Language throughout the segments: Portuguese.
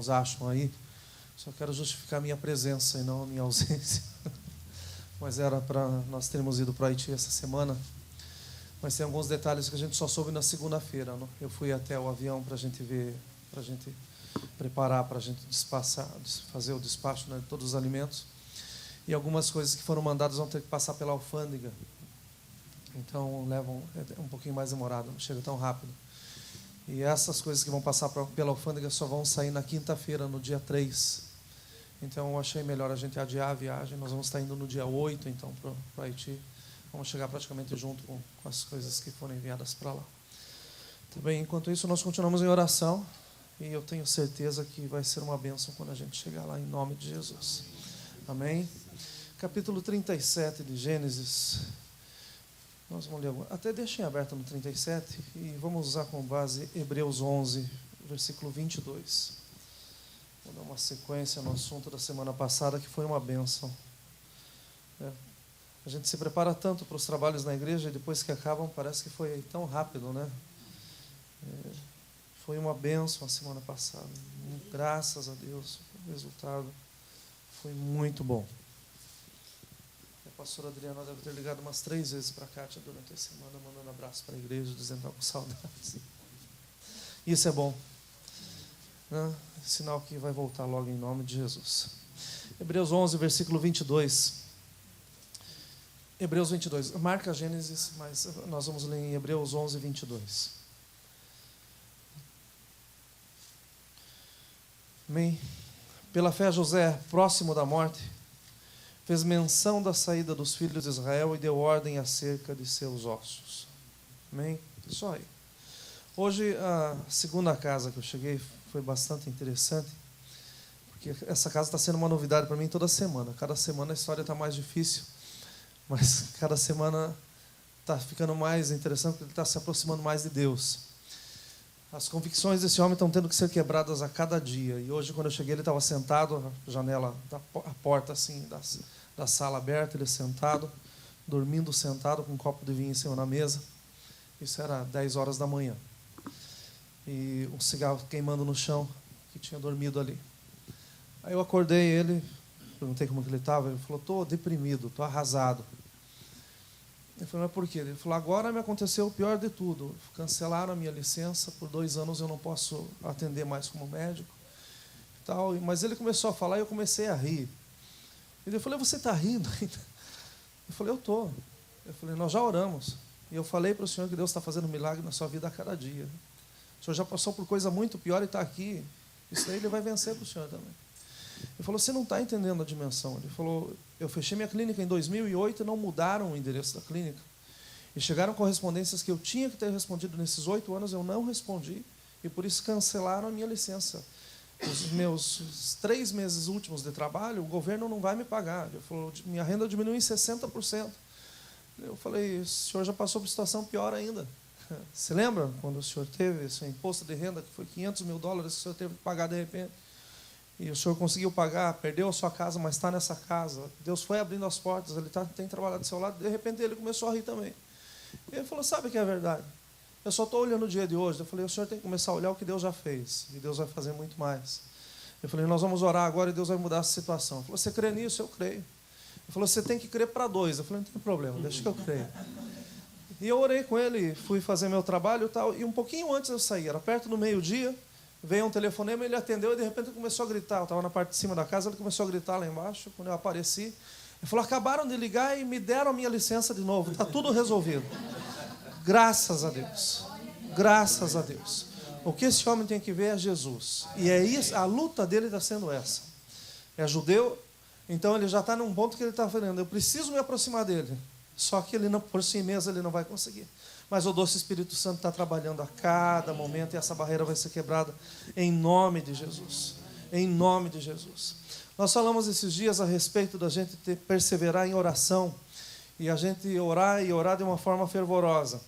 irmãos acham aí. Só quero justificar a minha presença e não a minha ausência. Mas era para nós termos ido para Haiti essa semana. Mas tem alguns detalhes que a gente só soube na segunda-feira. Não? Eu fui até o avião para a gente ver, para a gente preparar, para a gente fazer o despacho, né, de todos os alimentos. E algumas coisas que foram mandadas vão ter que passar pela alfândega. Então é um pouquinho mais demorado, não chega tão rápido. E essas coisas que vão passar pela alfândega só vão sair na quinta-feira, no dia 3. Então eu achei melhor a gente adiar a viagem. Nós vamos estar indo no dia 8, então, para o Haiti. Vamos chegar praticamente junto com as coisas que foram enviadas para lá. Também, enquanto isso, nós continuamos em oração. E eu tenho certeza que vai ser uma bênção quando a gente chegar lá, em nome de Jesus. Amém? Capítulo 37 de Gênesis. Nós vamos ler, até deixem aberto no 37 e vamos usar como base Hebreus 11, versículo 22. Vou dar uma sequência no assunto da semana passada, que foi uma bênção. A gente se prepara tanto para os trabalhos na igreja e depois que acabam parece que foi tão rápido, né? Foi uma bênção a semana passada. Graças a Deus, o resultado foi muito bom. A pastora Adriana deve ter ligado umas 3 vezes para a Kátia durante a semana, mandando abraço para a igreja, dizendo que está com saudades. Isso é bom, né? Sinal que vai voltar logo em nome de Jesus. Hebreus 11, versículo 22. Hebreus 22. Marca Gênesis, mas nós vamos ler em Hebreus 11, 22. Amém? Pela fé, José, próximo da morte, fez menção da saída dos filhos de Israel e deu ordem acerca de seus ossos. Amém? Só aí. Hoje, a segunda casa que eu cheguei foi bastante interessante, porque essa casa está sendo uma novidade para mim toda semana. Cada semana a história está mais difícil, mas cada semana está ficando mais interessante, porque ele está se aproximando mais de Deus. As convicções desse homem estão tendo que ser quebradas a cada dia. E hoje, quando eu cheguei, ele estava sentado na janela, a porta assim, da sala aberta, ele sentado, dormindo sentado, com um copo de vinho em cima na mesa. Isso era 10 horas da manhã. E um cigarro queimando no chão, que tinha dormido ali. Aí eu acordei ele, perguntei como que ele estava, ele falou, estou deprimido, estou arrasado. Eu falei, mas por quê? Ele falou, agora me aconteceu o pior de tudo. Cancelaram a minha licença, por 2 anos eu não posso atender mais como médico. Tal. Mas ele começou a falar e eu comecei a rir. Ele falou, você está rindo ainda? Eu falei, eu estou. Eu falei, nós já oramos. E eu falei para o Senhor que Deus está fazendo um milagre na sua vida a cada dia. O Senhor já passou por coisa muito pior e está aqui. Isso daí ele vai vencer para o Senhor também. Ele falou, você não está entendendo a dimensão. Ele falou, eu fechei minha clínica em 2008 e não mudaram o endereço da clínica. E chegaram correspondências que eu tinha que ter respondido nesses 8 anos, eu não respondi. E por isso cancelaram a minha licença. Os meus 3 meses últimos de trabalho, o governo não vai me pagar. Ele falou, minha renda diminuiu em 60%. Eu falei, o senhor já passou por situação pior ainda. Você lembra quando o senhor teve seu imposto de renda, que foi $500 mil que o senhor teve que pagar de repente? E o senhor conseguiu pagar, perdeu a sua casa, mas está nessa casa. Deus foi abrindo as portas, ele tem trabalhado do seu lado. De repente ele começou a rir também. E ele falou, sabe o que é verdade? Eu só estou olhando o dia de hoje. Eu falei, o senhor tem que começar a olhar o que Deus já fez. E Deus vai fazer muito mais. Eu falei, nós vamos orar agora e Deus vai mudar essa situação. Ele falou, você crê nisso? Eu creio. Ele falou, você tem que crer para 2. Eu falei, não tem problema, deixa que eu creio. E eu orei com ele, fui fazer meu trabalho e tal. E um pouquinho antes eu saí, era perto do meio-dia, veio um telefonema, ele atendeu e de repente ele começou a gritar. Eu estava na parte de cima da casa, ele começou a gritar lá embaixo. Quando eu apareci, ele falou, acabaram de ligar e me deram a minha licença de novo. Está tudo resolvido. Graças a Deus. Graças a Deus. O que esse homem tem que ver é Jesus. E é isso, a luta dele está sendo essa. É judeu, então ele já está num ponto que ele está falando, eu preciso me aproximar dele. Só que ele não, por si mesmo ele não vai conseguir. Mas o doce Espírito Santo está trabalhando a cada momento e essa barreira vai ser quebrada em nome de Jesus. Em nome de Jesus. Nós falamos esses dias a respeito da gente perseverar em oração e a gente orar e orar de uma forma fervorosa.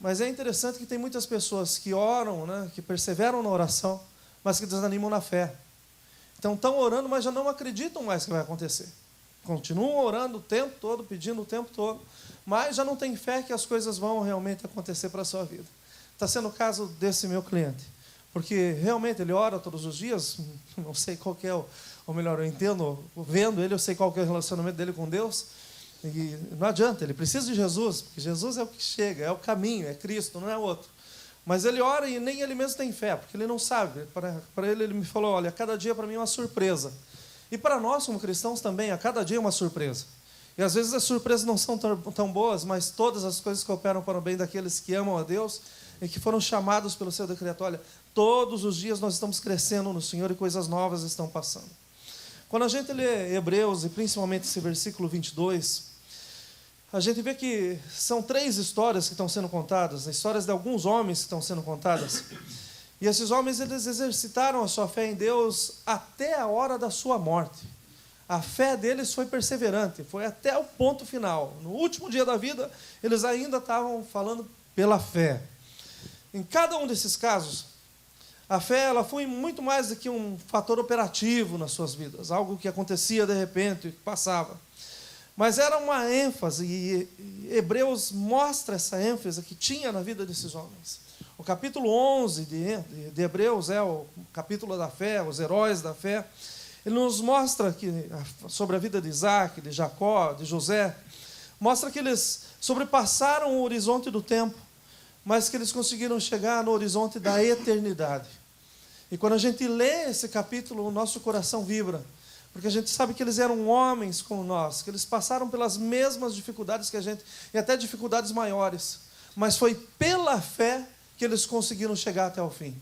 Mas é interessante que tem muitas pessoas que oram, né, que perseveram na oração, mas que desanimam na fé. Então estão orando, mas já não acreditam mais que vai acontecer. Continuam orando o tempo todo, pedindo o tempo todo, mas já não tem fé que as coisas vão realmente acontecer para a sua vida. Está sendo o caso desse meu cliente. porque realmente ele ora todos os dias, não sei qual que é, ou melhor, eu entendo, vendo ele, eu sei qual que é o relacionamento dele com Deus, e não adianta, ele precisa de Jesus, porque Jesus é o que chega, é o caminho, é Cristo, não é outro. Mas ele ora e nem ele mesmo tem fé, porque ele não sabe. Para ele me falou, olha, cada dia para mim é uma surpresa. E para nós, como cristãos, também, a cada dia é uma surpresa. E às vezes as surpresas não são tão boas, mas todas as coisas cooperam para o bem daqueles que amam a Deus e que foram chamados pelo seu decreto. Olha, todos os dias nós estamos crescendo no Senhor e coisas novas estão passando. Quando a gente lê Hebreus, e principalmente esse versículo 22, a gente vê que são 3 histórias que estão sendo contadas, histórias de alguns homens que estão sendo contadas. E esses homens, eles exercitaram a sua fé em Deus até a hora da sua morte. A fé deles foi perseverante, foi até o ponto final. No último dia da vida, eles ainda estavam falando pela fé. Em cada um desses casos, a fé ela foi muito mais do que um fator operativo nas suas vidas, algo que acontecia de repente, que passava. Mas era uma ênfase, e Hebreus mostra essa ênfase que tinha na vida desses homens. O capítulo 11 de Hebreus é o capítulo da fé, os heróis da fé. Ele nos mostra sobre a vida de Isaac, de Jacó, de José, mostra que eles sobrepassaram o horizonte do tempo, mas que eles conseguiram chegar no horizonte da eternidade. E quando a gente lê esse capítulo, o nosso coração vibra, porque a gente sabe que eles eram homens como nós, que eles passaram pelas mesmas dificuldades que a gente, e até dificuldades maiores, mas foi pela fé que eles conseguiram chegar até o fim.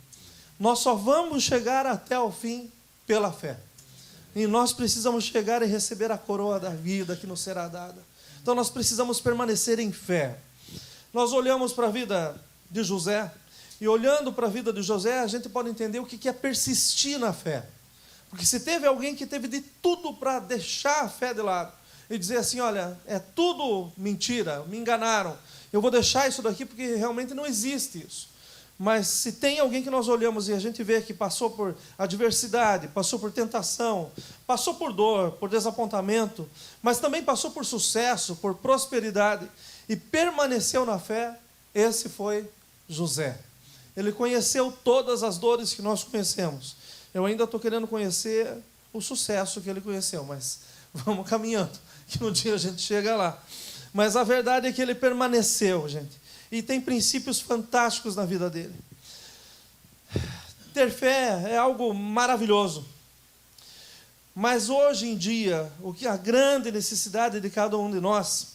Nós só vamos chegar até o fim pela fé. E nós precisamos chegar e receber a coroa da vida que nos será dada. Então nós precisamos permanecer em fé. Nós olhamos para a vida de José, e olhando para a vida de José, a gente pode entender o que é persistir na fé. Porque se teve alguém que teve de tudo para deixar a fé de lado e dizer assim, olha, é tudo mentira, me enganaram, eu vou deixar isso daqui porque realmente não existe isso. Mas se tem alguém que nós olhamos e a gente vê que passou por adversidade, passou por tentação, passou por dor, por desapontamento, mas também passou por sucesso, por prosperidade e permaneceu na fé, esse foi José. Ele conheceu todas as dores que nós conhecemos. Eu ainda estou querendo conhecer o sucesso que ele conheceu, mas vamos caminhando, que no dia a gente chega lá. Mas a verdade é que ele permaneceu, gente. E tem princípios fantásticos na vida dele. Ter fé é algo maravilhoso. Mas hoje em dia, a grande necessidade de cada um de nós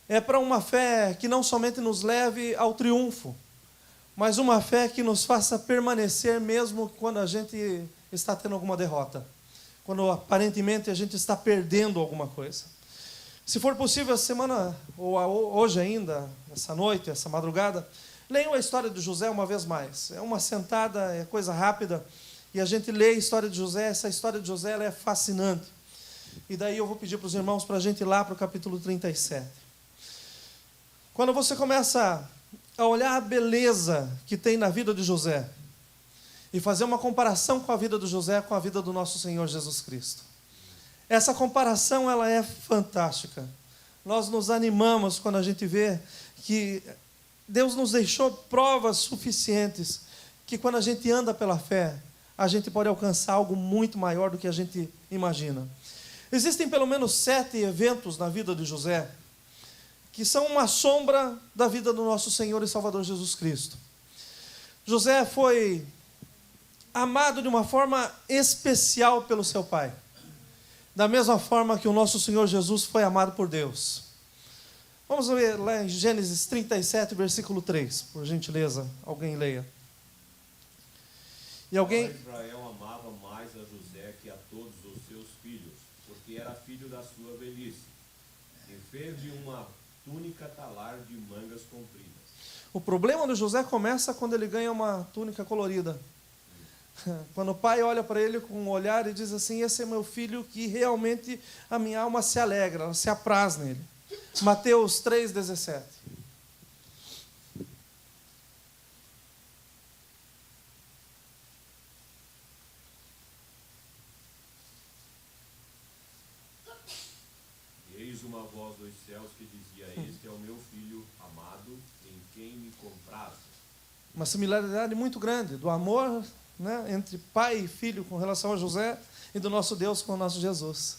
é para uma fé que não somente nos leve ao triunfo, mas uma fé que nos faça permanecer mesmo quando a gente está tendo alguma derrota, quando aparentemente a gente está perdendo alguma coisa. Se for possível, essa semana, ou hoje ainda, essa noite, essa madrugada, leiam a história de José uma vez mais. É uma sentada, é coisa rápida, e a gente lê a história de José. Essa história de José ela é fascinante. E daí eu vou pedir para os irmãos para a gente ir lá para o capítulo 37. Quando você começa a olhar a beleza que tem na vida de José e fazer uma comparação com a vida de José com a vida do nosso Senhor Jesus Cristo. Essa comparação ela é fantástica. Nós nos animamos quando a gente vê que Deus nos deixou provas suficientes que quando a gente anda pela fé, a gente pode alcançar algo muito maior do que a gente imagina. Existem pelo menos 7 eventos na vida de José que são uma sombra da vida do nosso Senhor e Salvador Jesus Cristo. José foi amado de uma forma especial pelo seu pai, da mesma forma que o nosso Senhor Jesus foi amado por Deus. Vamos ler lá em Gênesis 37, versículo 3, por gentileza, alguém leia. E alguém... Israel amava mais a José que a todos os seus filhos, porque era filho da sua velhice, e fez-lhe uma túnica talar de mangas compridas. O problema do José começa quando ele ganha uma túnica colorida. Quando o pai olha para ele com um olhar e diz assim, esse é meu filho que realmente a minha alma se alegra, ela se apraz nele. Mateus 3,17. Eis uma voz dos céus que dizia, este é o meu filho amado, em quem me comprazo. uma similaridade muito grande do amor, né, entre pai e filho com relação a José e do nosso Deus com o nosso Jesus.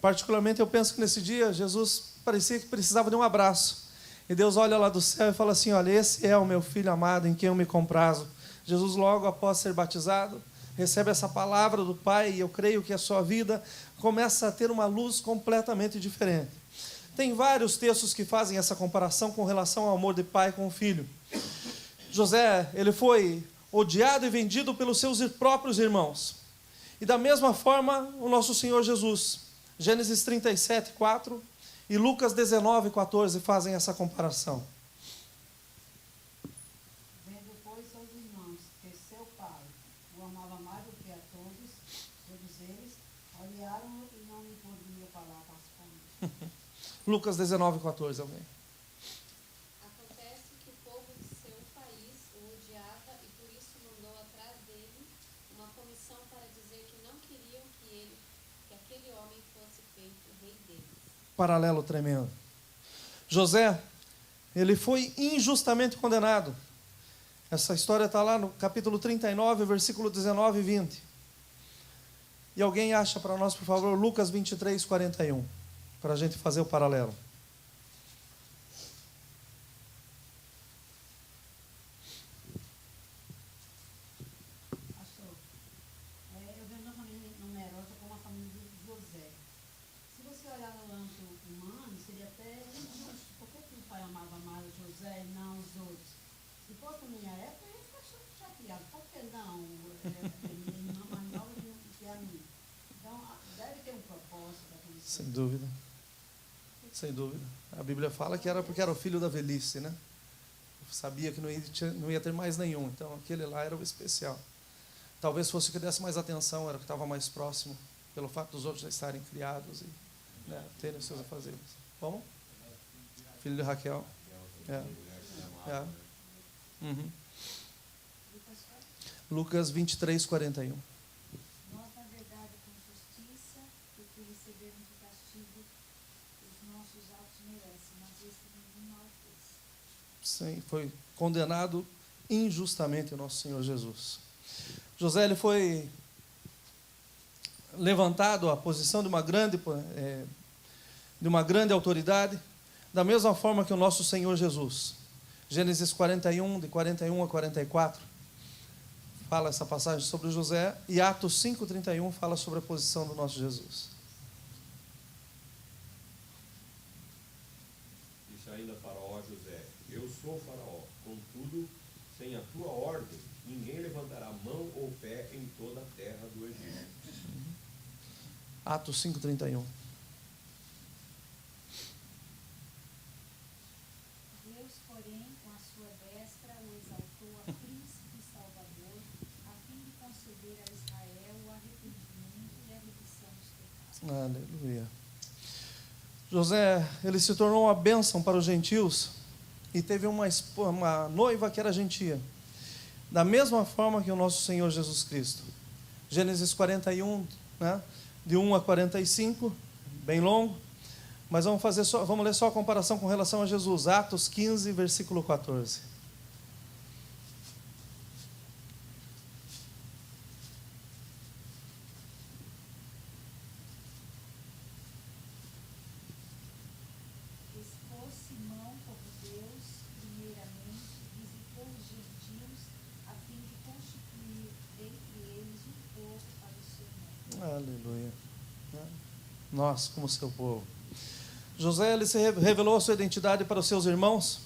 Particularmente, eu penso que nesse dia, Jesus parecia que precisava de um abraço. E Deus olha lá do céu e fala assim, olha, esse é o meu filho amado em quem eu me comprazo. Jesus, logo após ser batizado, recebe essa palavra do Pai, e eu creio que a sua vida começa a ter uma luz completamente diferente. Tem vários textos que fazem essa comparação com relação ao amor de pai com o filho. José, ele foi odiado e vendido pelos seus próprios irmãos. E da mesma forma, o nosso Senhor Jesus. Gênesis 37, 4 e Lucas 19, 14 fazem essa comparação. Vendo, pois, seus irmãos que seu pai o amava mais do que a todos eles, olharam-no e não lhe podiam falar para as contas. Lucas 19, 14, alguém. Acontece que o povo de seu país o odiava e por isso mandou atrás dele uma comissão para dizer que não queriam que aquele homem fosse feito rei deles. Paralelo tremendo. José, ele foi injustamente condenado. Essa história está lá no capítulo 39, versículo 19 e 20. E alguém acha para nós, por favor, Lucas 23, 41, para a gente fazer o paralelo. Pastor, eu venho de uma família numerosa como a família de José. Se você olhar no âmbito humano, seria até injusto. Por que o pai amava mais José e não os outros? Se fosse na minha época, eu ia ficar chateado. Por que não? Minha irmã mais nova do que a minha. Então, deve ter um propósito para aquele Sem dúvida. Sem dúvida. A Bíblia fala que era porque era o filho da velhice, né? Sabia que não ia ter mais nenhum. Então, aquele lá era o especial. Talvez fosse o que desse mais atenção, era o que estava mais próximo, pelo fato dos outros já estarem criados e, né, terem os seus afazeres. Como? Filho de Raquel. É. Uhum. Lucas 23, 41. Nós, na verdade, com justiça, porque recebemos o castigo que os nossos atos merecem, mas esse nenhum mal fez. Sim, foi condenado injustamente o nosso Senhor Jesus. José, ele foi levantado à posição de uma grande autoridade, da mesma forma que o nosso Senhor Jesus. Gênesis 41, de 41 a 44, fala essa passagem sobre José, e Atos 5:31 fala sobre a posição do nosso Jesus. Disse ainda Faraó a José, eu sou Faraó, contudo, sem a tua ordem, ninguém levantará mão ou pé em toda a terra do Egito. Atos 5:31. Deus, porém, com a sua destra, o exaltou a príncipe e salvador, a fim de conceder a Israel o arrependimento e a remissão dos pecados. Aleluia. José, ele se tornou uma bênção para os gentios e teve uma noiva que era gentia. Da mesma forma que o nosso Senhor Jesus Cristo. Gênesis 41, né, de 1 a 45, bem longo, mas vamos ler só a comparação com relação a Jesus. Atos 15, versículo 14. Expôs Simão como Deus, primeiramente, visitou os gentios, a fim de constituir entre eles um povo para o seu nome. Aleluia. Nós, como seu povo. José, ele se revelou a sua identidade para os seus irmãos,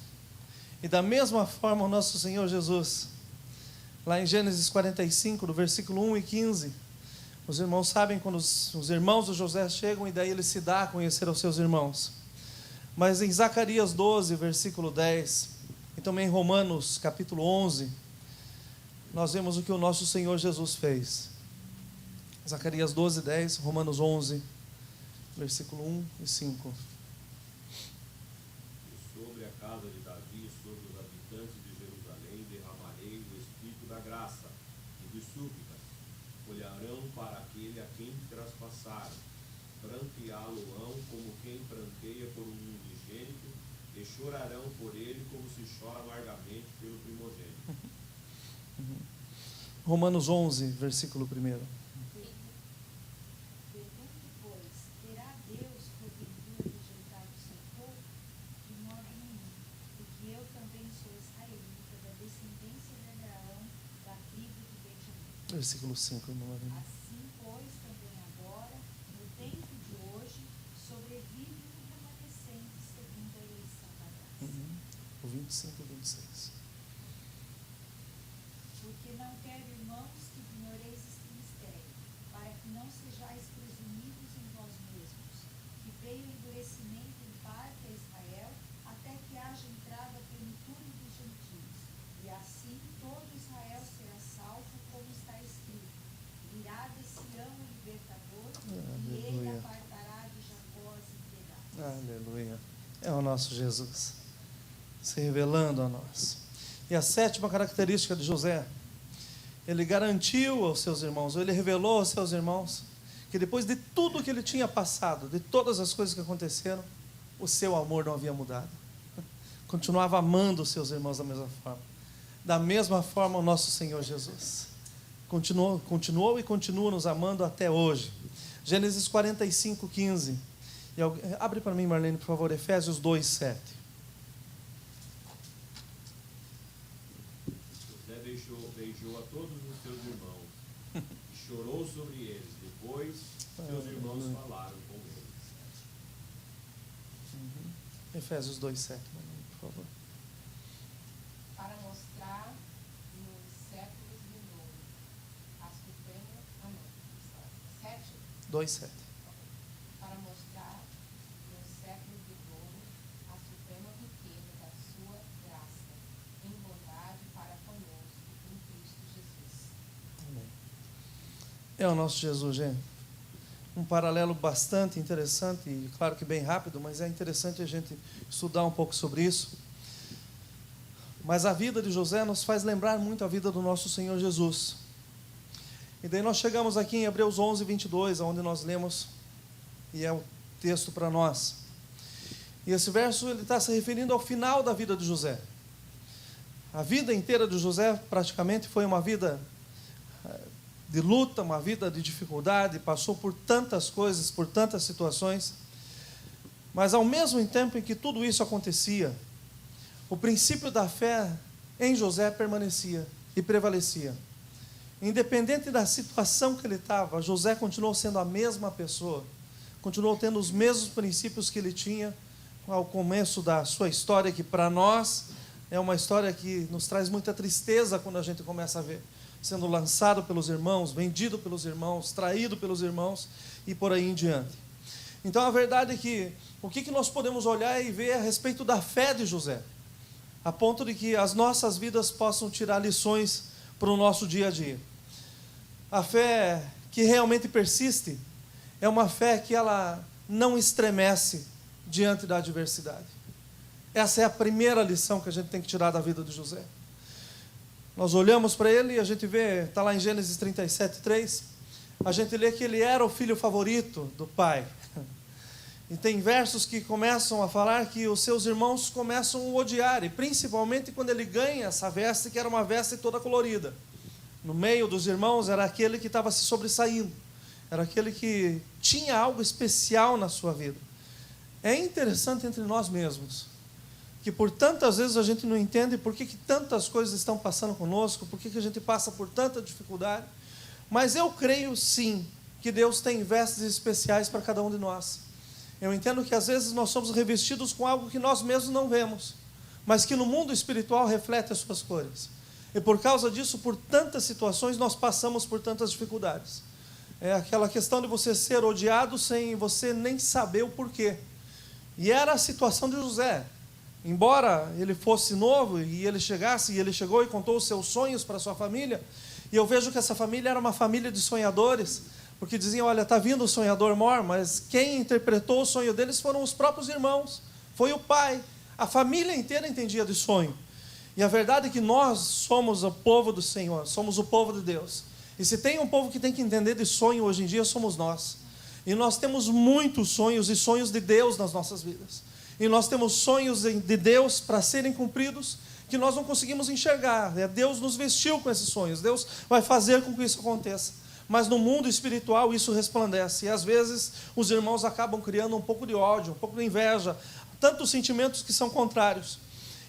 e da mesma forma o nosso Senhor Jesus, lá em Gênesis 45, do versículo 1 e 15, os irmãos sabem quando os irmãos de José chegam, e daí ele se dá a conhecer aos seus irmãos. Mas em Zacarias 12, versículo 10, e também em Romanos capítulo 11, nós vemos o que o nosso Senhor Jesus fez. Zacarias 12, 10, Romanos 11, versículo 1 e 5. E sobre a casa de Davi e sobre os habitantes de Jerusalém derramarei o Espírito da graça e de súplicas. Olharão para aquele a quem traspassaram, pranteá-lo-ão como quem pranteia por um unigênito, e chorarão por ele como se chora amargamente pelo primogênito. Romanos 11, versículo 1. Pergunto, pois, terá Deus porventura rejeitado o seu povo? De modo nenhum, porque eu também sou israelita, da descendência de Abraão, da tribo de Benjamim. Versículo 5, irmã Marina. Assim, pois, também agora, no tempo de hoje, sobrevive um remanescente segundo a eleição da graça. O 25 e 26. Porque não quero, irmãos, que ignoreis este mistério, para que não sejais presumidos em vós mesmos, que veio o endurecimento em parte a Israel, até que haja entrado a plenitude dos gentios. E assim todo Israel será salvo, como está escrito: virá de Sião o libertador, e ele Aleluia. apartará de Jacó as impiedades. Aleluia. É o nosso Jesus se revelando a nós. E a sétima característica de José, ele garantiu aos seus irmãos, ele revelou aos seus irmãos, que depois de tudo que ele tinha passado, de todas as coisas que aconteceram, o seu amor não havia mudado. Continuava amando os seus irmãos da mesma forma. Da mesma forma o nosso Senhor Jesus continuou e continua nos amando até hoje. Gênesis 45, 15. Abre para mim, Marlene, por favor, Efésios 2, 7. José beijou a todos os seus irmãos e chorou sobre eles. Depois, seus irmãos falaram com ele. Efésios 2, 7, Marlene, por favor. Para mostrar nos séculos vindouros a suprema... 7? 2, 7. Para mostrar nos séculos vindouros a suprema riqueza da sua graça, em bondade para conosco, em Cristo Jesus. Amém. É o nosso Jesus, gente. Um paralelo bastante interessante, e claro que bem rápido, mas é interessante a gente estudar um pouco sobre isso. Mas a vida de José nos faz lembrar muito a vida do nosso Senhor Jesus. E daí nós chegamos aqui em Hebreus 11, 22, onde nós lemos, e é o texto para nós. E esse verso ele está se referindo ao final da vida de José. A vida inteira de José praticamente foi uma vida de luta, uma vida de dificuldade, passou por tantas coisas, por tantas situações, mas ao mesmo tempo em que tudo isso acontecia, o princípio da fé em José permanecia e prevalecia. Independente da situação que ele estava, José continuou sendo a mesma pessoa, continuou tendo os mesmos princípios que ele tinha ao começo da sua história, que para nós é uma história que nos traz muita tristeza quando a gente começa a ver. Sendo lançado pelos irmãos, vendido pelos irmãos, traído pelos irmãos e por aí em diante. Então a verdade é que o que nós podemos olhar e ver a respeito da fé de José, a ponto de que as nossas vidas possam tirar lições para o nosso dia a dia. A fé que realmente persiste é uma fé que ela não estremece diante da adversidade. Essa é a primeira lição que a gente tem que tirar da vida de José. Nós olhamos para ele e a gente vê, está lá em Gênesis 37, 3, a gente lê que ele era o filho favorito do pai. E tem versos que começam a falar que os seus irmãos começam a odiar, e principalmente quando ele ganha essa veste, que era uma veste toda colorida. No meio dos irmãos era aquele que estava se sobressaindo, era aquele que tinha algo especial na sua vida. É interessante entre nós mesmos, que por tantas vezes a gente não entende por que tantas coisas estão passando conosco, por que a gente passa por tanta dificuldade, mas eu creio sim, que Deus tem vestes especiais para cada um de nós. Eu entendo que às vezes nós somos revestidos com algo que nós mesmos não vemos, mas que no mundo espiritual reflete as suas cores. E por causa disso, por tantas situações, nós passamos por tantas dificuldades. É aquela questão de você ser odiado sem você nem saber o porquê. E era a situação de José. Embora ele fosse novo e ele chegasse, e ele chegou e contou os seus sonhos para a sua família, e eu vejo que essa família era uma família de sonhadores, porque diziam, olha, está vindo o sonhador mor, mas quem interpretou o sonho deles foram os próprios irmãos, foi o pai, a família inteira entendia de sonho. E a verdade é que nós somos o povo do Senhor, somos o povo de Deus. E se tem um povo que tem que entender de sonho hoje em dia, somos nós. E nós temos muitos sonhos e sonhos de Deus nas nossas vidas. E nós temos sonhos de Deus para serem cumpridos, que nós não conseguimos enxergar. Deus nos vestiu com esses sonhos, Deus vai fazer com que isso aconteça. Mas no mundo espiritual isso resplandece. E às vezes os irmãos acabam criando um pouco de ódio, um pouco de inveja, tantos sentimentos que são contrários.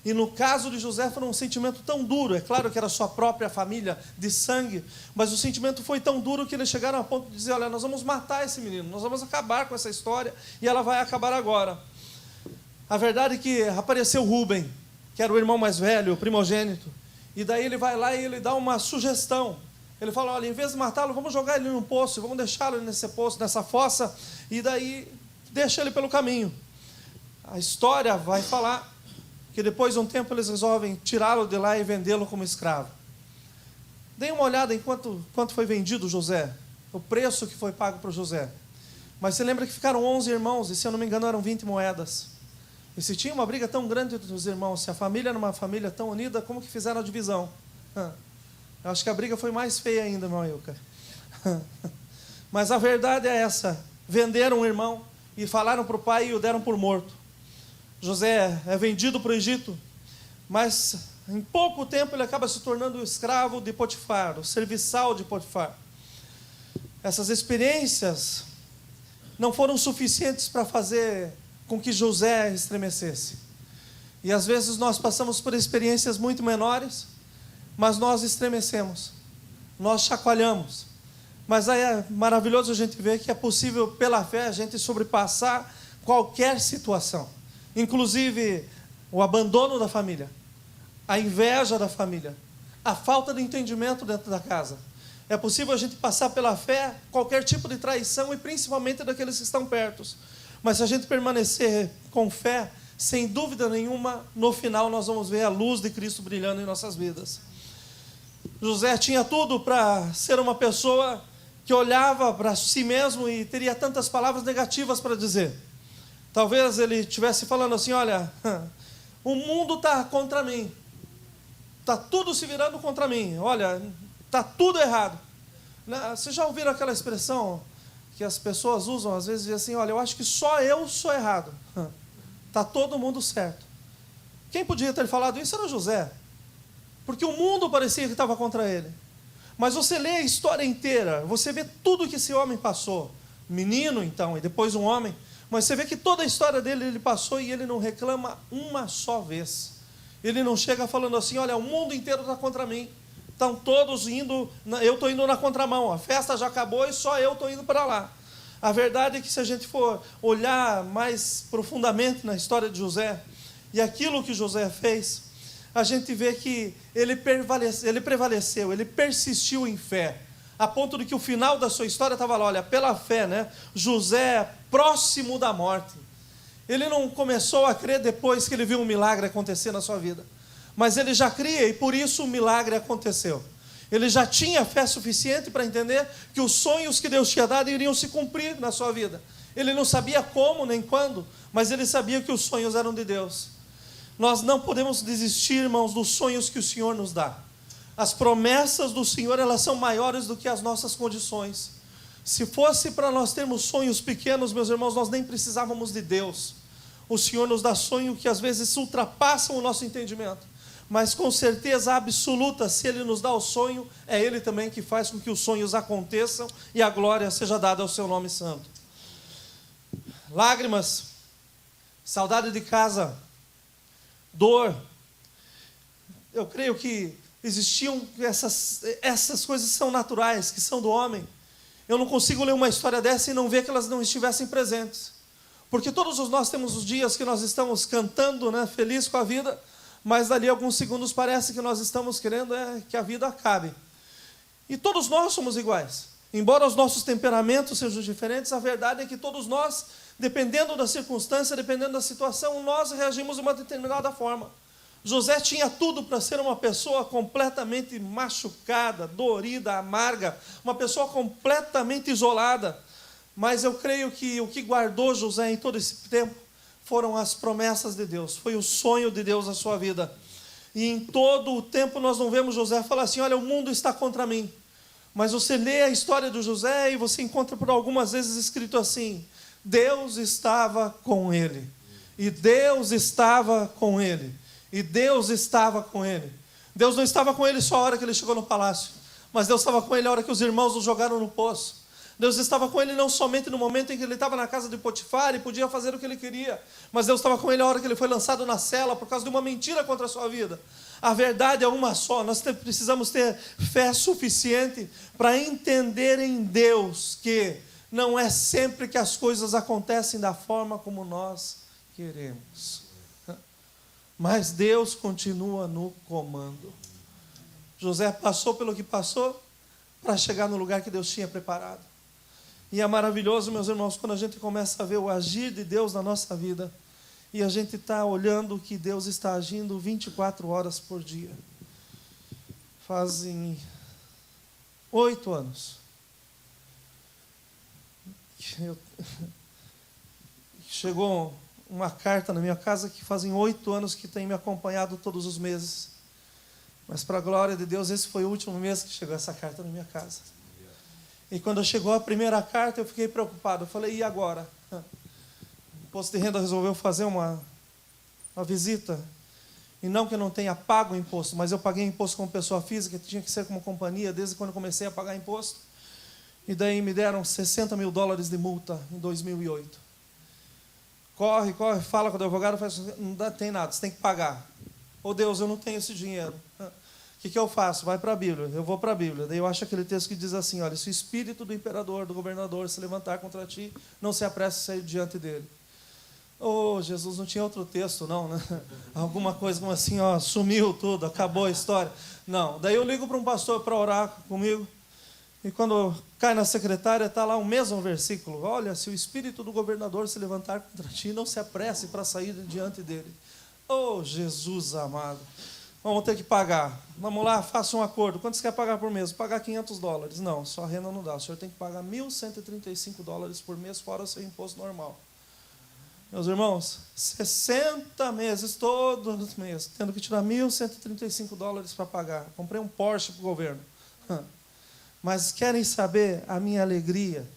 E no caso de José foi um sentimento tão duro, é claro que era sua própria família de sangue, mas o sentimento foi tão duro que eles chegaram a ponto de dizer, olha, nós vamos matar esse menino, nós vamos acabar com essa história, e ela vai acabar agora. A verdade é que apareceu Rúben, que era o irmão mais velho, o primogênito, e daí ele vai lá e ele dá uma sugestão. Ele fala, olha, em vez de matá-lo, vamos jogar ele num poço, vamos deixá-lo nesse poço, nessa fossa, e daí deixa ele pelo caminho. A história vai falar que depois de um tempo eles resolvem tirá-lo de lá e vendê-lo como escravo. Deem uma olhada em quanto foi vendido José, o preço que foi pago para José. Mas você lembra que ficaram 11 irmãos, e se eu não me engano eram 20 moedas. E se tinha uma briga tão grande entre os irmãos, se a família era uma família tão unida, como que fizeram a divisão? Eu acho que a briga foi mais feia ainda, meu Ilka. Mas a verdade é essa, venderam um irmão e falaram para o pai e o deram por morto. José é vendido para o Egito, mas em pouco tempo ele acaba se tornando o escravo de Potifar, o serviçal de Potifar. Essas experiências não foram suficientes para fazer com que José estremecesse. E às vezes nós passamos por experiências muito menores, mas nós estremecemos, nós chacoalhamos. Mas aí é maravilhoso a gente ver que é possível, pela fé, a gente sobrepassar qualquer situação. Inclusive o abandono da família, a inveja da família, a falta de entendimento dentro da casa. É possível a gente passar pela fé qualquer tipo de traição e principalmente daqueles que estão perto. Mas se a gente permanecer com fé, sem dúvida nenhuma, no final nós vamos ver a luz de Cristo brilhando em nossas vidas. José tinha tudo para ser uma pessoa que olhava para si mesmo e teria tantas palavras negativas para dizer. Talvez ele estivesse falando assim, olha, o mundo está contra mim, está tudo se virando contra mim, olha, está tudo errado. Vocês já ouviram aquela expressão que as pessoas usam, às vezes, dizem assim, olha, eu acho que só eu sou errado, está todo mundo certo. Quem podia ter falado isso era José, porque o mundo parecia que estava contra ele. Mas você lê a história inteira, você vê tudo que esse homem passou, menino então, e depois um homem, mas você vê que toda a história dele ele passou e ele não reclama uma só vez. Ele não chega falando assim, olha, o mundo inteiro está contra mim, estão todos indo, eu estou indo na contramão, a festa já acabou e só eu estou indo para lá. A verdade é que se a gente for olhar mais profundamente na história de José, e aquilo que José fez, a gente vê que ele prevaleceu, ele persistiu em fé, a ponto de que o final da sua história estava lá, olha, pela fé, né? José próximo da morte. Ele não começou a crer depois que ele viu um milagre acontecer na sua vida, mas ele já cria e por isso o milagre aconteceu. Ele já tinha fé suficiente para entender que os sonhos que Deus tinha dado iriam se cumprir na sua vida. Ele não sabia como nem quando, mas ele sabia que os sonhos eram de Deus. Nós não podemos desistir, irmãos, dos sonhos que o Senhor nos dá. As promessas do Senhor, elas são maiores do que as nossas condições. Se fosse para nós termos sonhos pequenos, meus irmãos, nós nem precisávamos de Deus. O Senhor nos dá sonhos que às vezes ultrapassam o nosso entendimento. Mas com certeza absoluta, se Ele nos dá o sonho, é Ele também que faz com que os sonhos aconteçam e a glória seja dada ao seu nome santo. Lágrimas, saudade de casa, dor. Eu creio que existiam essas coisas que são naturais, que são do homem. Eu não consigo ler uma história dessa e não ver que elas não estivessem presentes. Porque todos nós temos os dias que nós estamos cantando, né, feliz com a vida, mas dali a alguns segundos parece que nós estamos querendo que a vida acabe. E todos nós somos iguais. Embora os nossos temperamentos sejam diferentes, a verdade é que todos nós, dependendo da circunstância, dependendo da situação, nós reagimos de uma determinada forma. José tinha tudo para ser uma pessoa completamente machucada, dorida, amarga, uma pessoa completamente isolada. Mas eu creio que o que guardou José em todo esse tempo foram as promessas de Deus, foi o sonho de Deus na sua vida. E em todo o tempo nós não vemos José falar assim, olha, o mundo está contra mim. Mas você lê a história de José e você encontra por algumas vezes escrito assim, Deus estava com ele. E Deus estava com ele. E Deus estava com ele. Deus não estava com ele só a hora que ele chegou no palácio, mas Deus estava com ele a hora que os irmãos o jogaram no poço. Deus estava com ele não somente no momento em que ele estava na casa de Potifar e podia fazer o que ele queria, mas Deus estava com ele a hora que ele foi lançado na cela por causa de uma mentira contra a sua vida. A verdade é uma só. Nós precisamos ter fé suficiente para entender em Deus que não é sempre que as coisas acontecem da forma como nós queremos, mas Deus continua no comando. José passou pelo que passou para chegar no lugar que Deus tinha preparado. E é maravilhoso, meus irmãos, quando a gente começa a ver o agir de Deus na nossa vida, e a gente está olhando que Deus está agindo 24 horas por dia. Fazem 8 anos que chegou uma carta na minha casa que fazem 8 anos que tem me acompanhado todos os meses. Mas, para a glória de Deus, esse foi o último mês que chegou essa carta na minha casa. E quando chegou a primeira carta, eu fiquei preocupado. Eu falei, e agora? O imposto de renda resolveu fazer uma visita. E não que eu não tenha pago o imposto, mas eu paguei imposto como pessoa física, que tinha que ser como companhia, desde quando eu comecei a pagar imposto. E daí me deram $60 mil de multa em 2008. Corre, fala com o advogado, faz, não tem nada, você tem que pagar. Ô Deus, eu não tenho esse dinheiro. O que eu faço? Vai para a Bíblia. Eu vou para a Bíblia. Daí eu acho aquele texto que diz assim, olha, se o espírito do imperador, do governador se levantar contra ti, não se apresse a sair diante dele. Oh, Jesus, não tinha outro texto, não, né? Alguma coisa como assim, ó, sumiu tudo, acabou a história. Não. Daí eu ligo para um pastor para orar comigo. E quando cai na secretária, está lá o mesmo versículo. Olha, se o espírito do governador se levantar contra ti, não se apresse para sair diante dele. Oh, Jesus amado. Vamos ter que pagar. Vamos lá, faça um acordo. Quanto você quer pagar por mês? Pagar $500. Não, sua renda não dá. O senhor tem que pagar $1.135 por mês, fora o seu imposto normal. Meus irmãos, 60 meses, todos os meses, tendo que tirar $1.135 para pagar. Comprei um Porsche para o governo. Mas querem saber a minha alegria?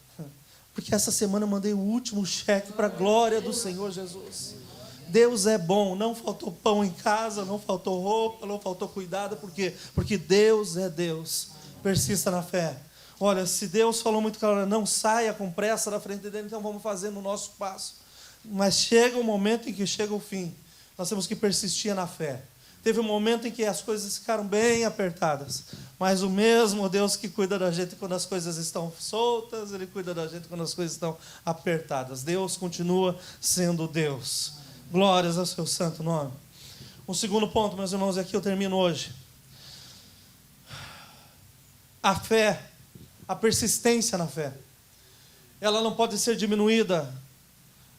Porque essa semana eu mandei o último cheque para a glória do Senhor Jesus. Deus é bom, não faltou pão em casa, não faltou roupa, não faltou cuidado, por quê? Porque Deus é Deus. Persista na fé. Olha, se Deus falou muito claro, não saia com pressa da frente dele, então vamos fazer no nosso passo. Mas chega o momento em que chega o fim. Nós temos que persistir na fé. Teve um momento em que as coisas ficaram bem apertadas, mas o mesmo Deus que cuida da gente quando as coisas estão soltas, Ele cuida da gente quando as coisas estão apertadas. Deus continua sendo Deus. Glórias ao seu santo nome. Um segundo ponto, meus irmãos, e aqui eu termino hoje. A fé, a persistência na fé, ela não pode ser diminuída,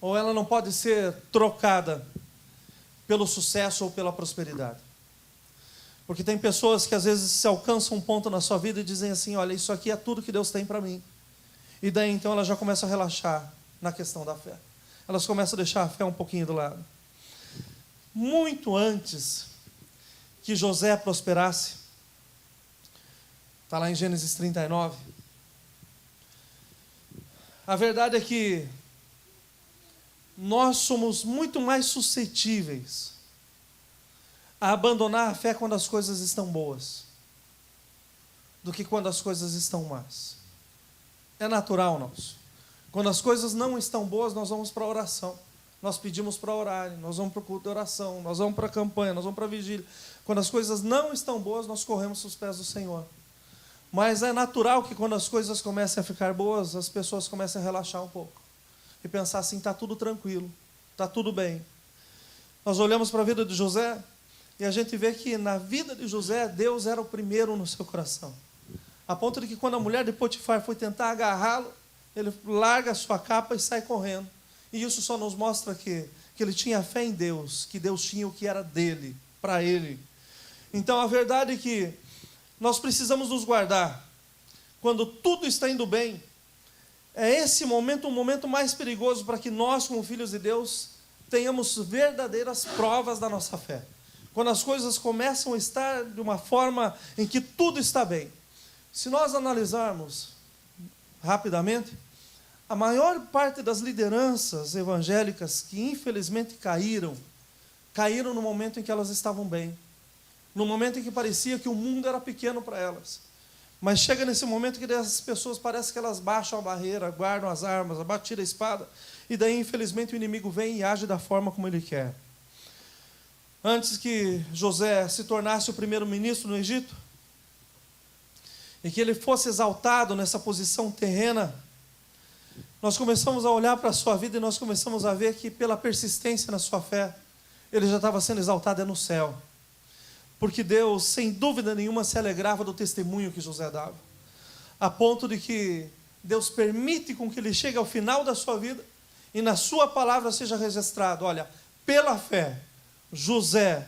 ou ela não pode ser trocada pelo sucesso ou pela prosperidade. Porque tem pessoas que às vezes se alcançam um ponto na sua vida e dizem assim, olha, isso aqui é tudo que Deus tem para mim. E daí então elas já começam a relaxar na questão da fé. Elas começam a deixar a fé um pouquinho do lado. Muito antes que José prosperasse, está lá em Gênesis 39, a verdade é que nós somos muito mais suscetíveis a abandonar a fé quando as coisas estão boas do que quando as coisas estão más. É natural nosso. Quando as coisas não estão boas, nós vamos para a oração. Nós pedimos para orar, nós vamos para o culto de oração, nós vamos para a campanha, nós vamos para a vigília. Quando as coisas não estão boas, nós corremos aos pés do Senhor. Mas é natural que quando as coisas comecem a ficar boas, as pessoas comecem a relaxar um pouco. E pensar assim, está tudo tranquilo, está tudo bem. Nós olhamos para a vida de José e a gente vê que na vida de José, Deus era o primeiro no seu coração. A ponto de que quando a mulher de Potifar foi tentar agarrá-lo, ele larga a sua capa e sai correndo. E isso só nos mostra que ele tinha fé em Deus, que Deus tinha o que era dele, para ele. Então a verdade é que nós precisamos nos guardar. Quando tudo está indo bem, é esse momento um momento mais perigoso para que nós, como filhos de Deus, tenhamos verdadeiras provas da nossa fé. Quando as coisas começam a estar de uma forma em que tudo está bem. Se nós analisarmos rapidamente, a maior parte das lideranças evangélicas que infelizmente caíram caíram no momento em que elas estavam bem, no momento em que parecia que o mundo era pequeno para elas. Mas chega nesse momento que essas pessoas parece que elas baixam a barreira, guardam as armas, tiram a espada, e daí infelizmente o inimigo vem e age da forma como ele quer. Antes que José se tornasse o primeiro-ministro no Egito, e que ele fosse exaltado nessa posição terrena, nós começamos a olhar para a sua vida e nós começamos a ver que pela persistência na sua fé, ele já estava sendo exaltado no céu. Porque Deus, sem dúvida nenhuma, se alegrava do testemunho que José dava. A ponto de que Deus permite com que ele chegue ao final da sua vida e na sua palavra seja registrado, olha, pela fé, José,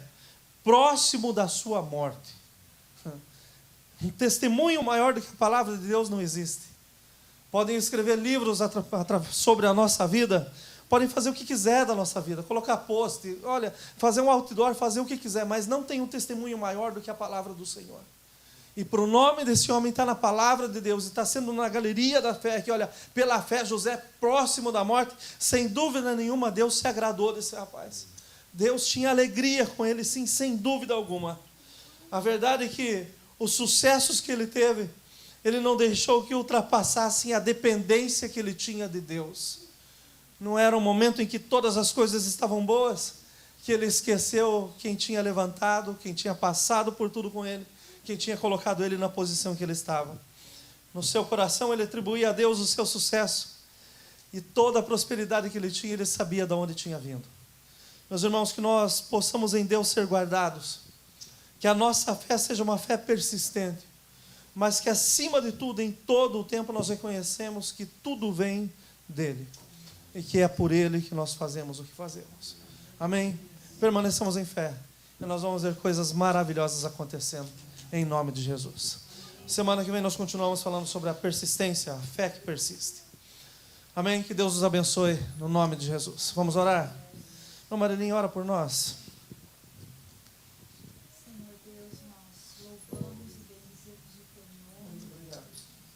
próximo da sua morte. Um testemunho maior do que a palavra de Deus não existe. Podem escrever livros sobre a nossa vida, podem fazer o que quiser da nossa vida, colocar post, olha, fazer um outdoor, fazer o que quiser, mas não tem um testemunho maior do que a palavra do Senhor. E para o nome desse homem estar na palavra de Deus, e está sendo na galeria da fé, que olha, pela fé José próximo da morte, sem dúvida nenhuma Deus se agradou desse rapaz. Deus tinha alegria com ele, sim, sem dúvida alguma. A verdade é que os sucessos que ele teve, ele não deixou que ultrapassassem a dependência que ele tinha de Deus. Não era um momento em que todas as coisas estavam boas, que ele esqueceu quem tinha levantado, quem tinha passado por tudo com ele, quem tinha colocado ele na posição que ele estava. No seu coração ele atribuía a Deus o seu sucesso, e toda a prosperidade que ele tinha, ele sabia de onde tinha vindo. Meus irmãos, que nós possamos em Deus ser guardados, que a nossa fé seja uma fé persistente, mas que acima de tudo, em todo o tempo, nós reconhecemos que tudo vem dele, e que é por ele que nós fazemos o que fazemos. Amém? Permaneçamos em fé, e nós vamos ver coisas maravilhosas acontecendo, em nome de Jesus. Semana que vem nós continuamos falando sobre a persistência, a fé que persiste. Amém? Que Deus nos abençoe, no nome de Jesus. Vamos orar? Então, Marilinha, ora por nós. Senhor Deus, nós louvamos e bendizemos o teu nome,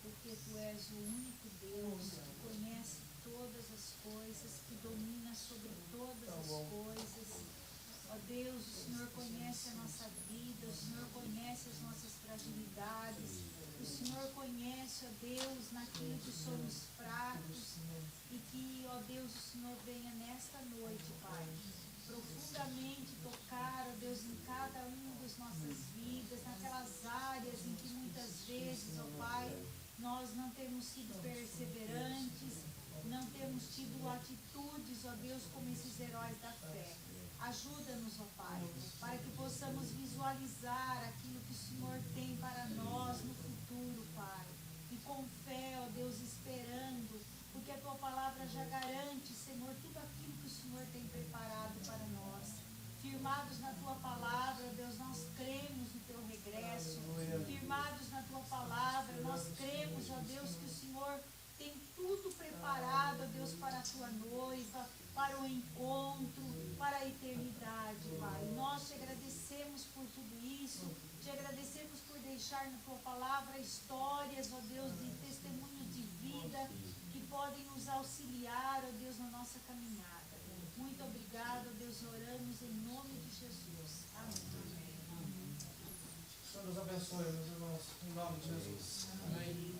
porque tu és o único Deus que conhece todas as coisas, que domina sobre todas as coisas. Ó Deus, o Senhor conhece a nossa vida, o Senhor conhece as nossas fragilidades, o Senhor conhece, ó Deus, naquilo que somos fracos, e que, ó Deus, o Senhor venha nesta noite, Pai, profundamente tocar, ó Deus, em cada uma das nossas vidas, naquelas áreas em que muitas vezes, ó Pai, nós não temos sido perseverantes, não temos tido atitudes, ó Deus, como esses heróis da fé. Ajuda-nos, ó Pai, para que possamos visualizar aquilo que o Senhor tem para nós no futuro, Pai. E com fé, ó Deus, esperando, porque a Tua palavra já garante, Senhor, tudo aquilo que o Senhor tem preparado para nós. Firmados na Tua palavra, ó Deus, nós cremos no Teu regresso. Firmados na Tua palavra, nós cremos, ó Deus, que o Senhor tem tudo preparado, ó Deus, para a Tua noiva, para o encontro, para a eternidade, Pai. Nós te agradecemos por tudo isso, te agradecemos por deixar na Tua palavra histórias, ó Deus, de testemunhos de vida que podem nos auxiliar, ó Deus, na nossa caminhada. Muito obrigado, ó Deus, oramos em nome de Jesus. Amém. Senhor nos abençoe, meus irmãos, em nome de Jesus. Amém.